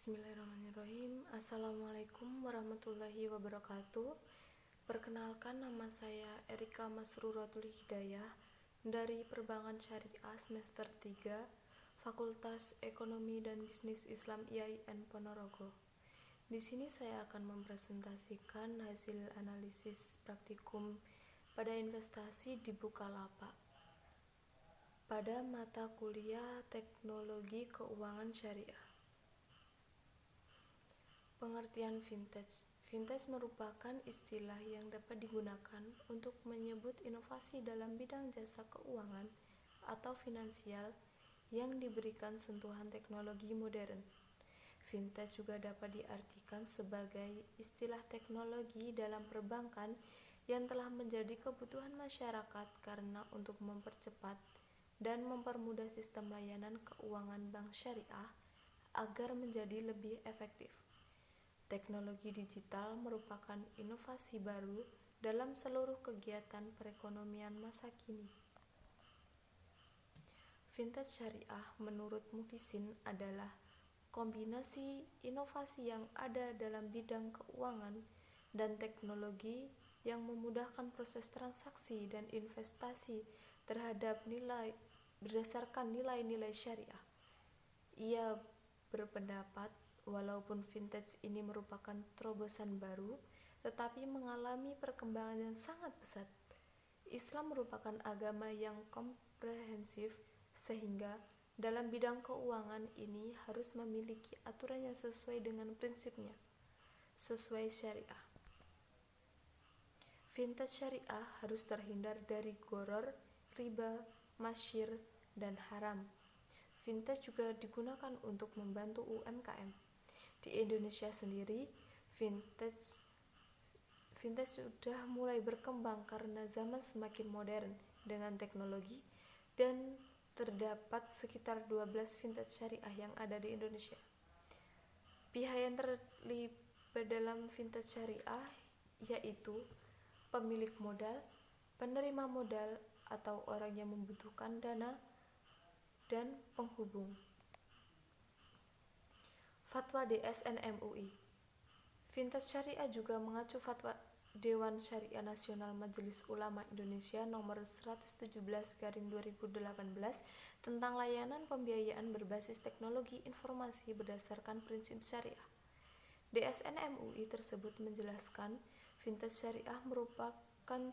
Bismillahirrahmanirrahim. Assalamualaikum warahmatullahi wabarakatuh. Perkenalkan, nama saya Erika Masruratul Hidayah dari Perbankan Syariah semester 3 Fakultas Ekonomi dan Bisnis Islam IAIN Ponorogo. Di sini saya akan mempresentasikan hasil analisis praktikum pada investasi di Bukalapak pada mata kuliah Teknologi Keuangan Syariah. Pengertian vintage. Vintage merupakan istilah yang dapat digunakan untuk menyebut inovasi dalam bidang jasa keuangan atau finansial yang diberikan sentuhan teknologi modern. Vintage juga dapat diartikan sebagai istilah teknologi dalam perbankan yang telah menjadi kebutuhan masyarakat karena untuk mempercepat dan mempermudah sistem layanan keuangan bank syariah agar menjadi lebih efektif. Teknologi digital merupakan inovasi baru dalam seluruh kegiatan perekonomian masa kini. Vintage syariah menurut Muhsin adalah kombinasi inovasi yang ada dalam bidang keuangan dan teknologi yang memudahkan proses transaksi dan investasi terhadap berdasarkan nilai-nilai syariah. Ia berpendapat walaupun vintage ini merupakan terobosan baru, tetapi mengalami perkembangan yang sangat pesat. Islam merupakan agama yang komprehensif, sehingga dalam bidang keuangan ini harus memiliki aturan yang sesuai dengan prinsipnya, sesuai syariah. Vintage syariah harus terhindar dari gharar, riba, masyir, dan haram. Vintage juga digunakan untuk membantu UMKM. Di Indonesia sendiri, vintage sudah mulai berkembang karena zaman semakin modern dengan teknologi, dan terdapat sekitar 12 vintage syariah yang ada di Indonesia. Pihak yang terlibat dalam vintage syariah yaitu pemilik modal, penerima modal atau orang yang membutuhkan dana, dan penghubung. Fatwa DSN MUI. Vintage syariah juga mengacu Fatwa Dewan Syariah Nasional Majelis Ulama Indonesia nomor 117/2018 tentang layanan pembiayaan berbasis teknologi informasi berdasarkan prinsip syariah. DSN MUI tersebut menjelaskan vintage syariah merupakan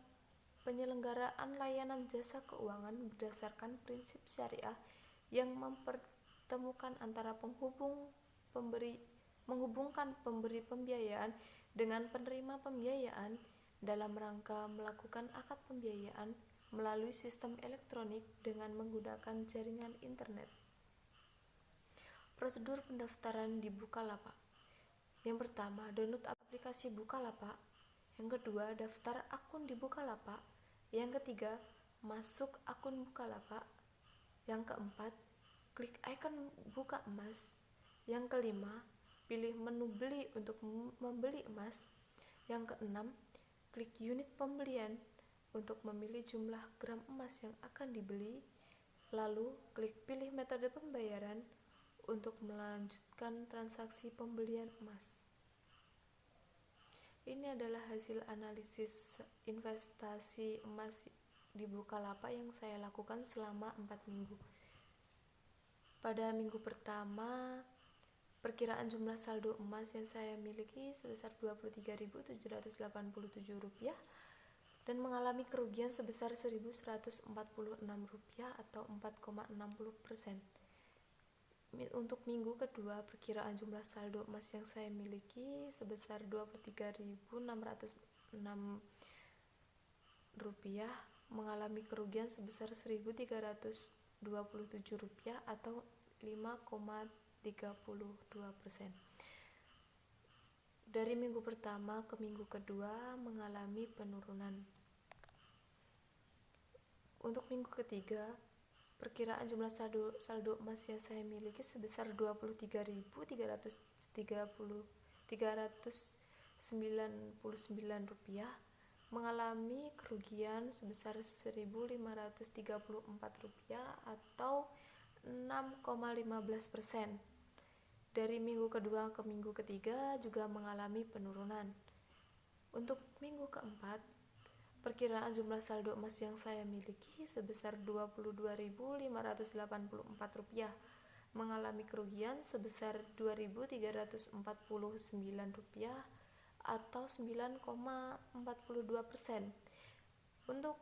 penyelenggaraan layanan jasa keuangan berdasarkan prinsip syariah yang mempertemukan antara menghubungkan pemberi pembiayaan dengan penerima pembiayaan dalam rangka melakukan akad pembiayaan melalui sistem elektronik dengan menggunakan jaringan internet. Prosedur pendaftaran di Bukalapak. Yang pertama, download aplikasi Bukalapak. Yang kedua, daftar akun di Bukalapak. Yang ketiga, masuk akun Bukalapak. Yang keempat, klik ikon buka emas. Yang kelima, pilih menu beli untuk membeli emas. Yang keenam, klik unit pembelian untuk memilih jumlah gram emas yang akan dibeli. Lalu, klik pilih metode pembayaran untuk melanjutkan transaksi pembelian emas. Ini adalah hasil analisis investasi emas di Bukalapak yang saya lakukan selama 4 minggu. Pada minggu pertama, perkiraan jumlah saldo emas yang saya miliki sebesar Rp23.787 dan mengalami kerugian sebesar Rp1.146 atau 4,60%. Untuk minggu kedua, perkiraan jumlah saldo emas yang saya miliki sebesar Rp23.606 mengalami kerugian sebesar Rp1.327 atau 5,32%. Dari minggu pertama ke minggu kedua mengalami penurunan. Untuk minggu ketiga, perkiraan jumlah saldo emas yang saya miliki sebesar Rp23.399 mengalami kerugian sebesar Rp1.534 atau 6,15%. dari minggu kedua ke minggu ketiga juga mengalami penurunan. Untuk minggu keempat, perkiraan jumlah saldo emas yang saya miliki sebesar Rp22.584, mengalami kerugian sebesar Rp2.349 atau 9,42%. Untuk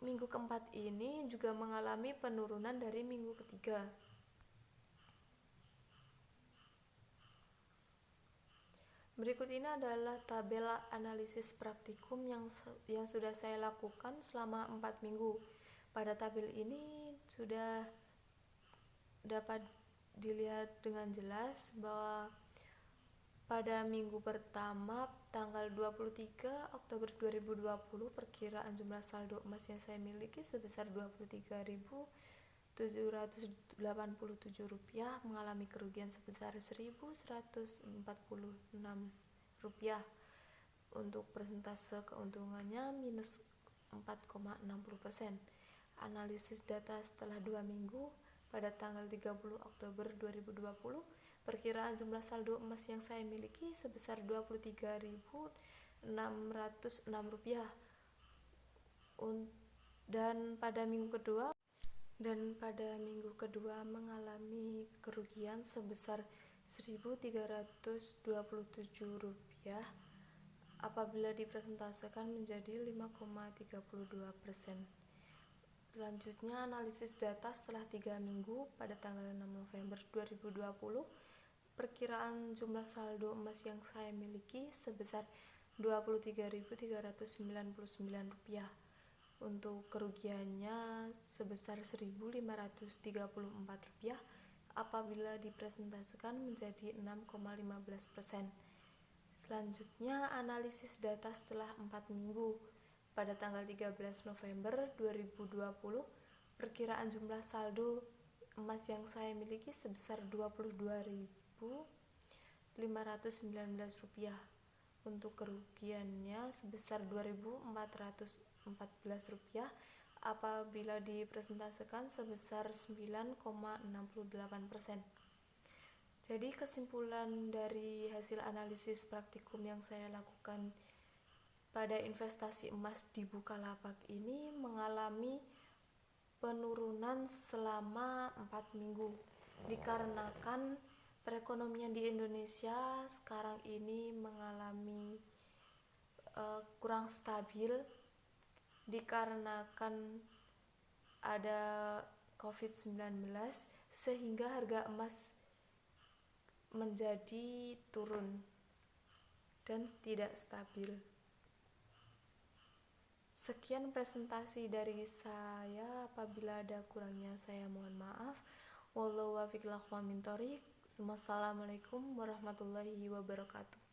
minggu keempat ini juga mengalami penurunan dari minggu ketiga. Berikut ini adalah tabel analisis praktikum yang sudah saya lakukan selama 4 minggu. Pada tabel ini sudah dapat dilihat dengan jelas bahwa pada minggu pertama tanggal 23 Oktober 2020 perkiraan jumlah saldo emas yang saya miliki sebesar Rp23.787, mengalami kerugian sebesar Rp1.146. Untuk persentase keuntungannya minus 4,60%. Analisis data setelah 2 minggu pada tanggal 30 Oktober 2020, perkiraan jumlah saldo emas yang saya miliki sebesar Rp23.606. Dan pada minggu kedua mengalami kerugian sebesar Rp1.327 apabila dipresentasikan menjadi 5,32%. Selanjutnya, analisis data setelah 3 minggu pada tanggal 6 November 2020, perkiraan jumlah saldo emas yang saya miliki sebesar Rp23.399. Untuk kerugiannya sebesar Rp1.534 apabila dipresentasikan menjadi 6,15%. Selanjutnya, analisis data setelah 4 minggu pada tanggal 13 November 2020, perkiraan jumlah saldo emas yang saya miliki sebesar Rp22.519. Untuk kerugiannya sebesar Rp2.414 apabila dipresentasikan sebesar 9,68%. Jadi kesimpulan dari hasil analisis praktikum yang saya lakukan pada investasi emas di Bukalapak ini mengalami penurunan selama 4 minggu dikarenakan perekonomian di Indonesia sekarang ini mengalami kurang stabil dikarenakan ada COVID-19 sehingga harga emas menjadi turun dan tidak stabil. Sekian presentasi dari saya, apabila ada kurangnya saya mohon maaf. Wallahu a'lam bishawab. Wassalamualaikum warahmatullahi wabarakatuh.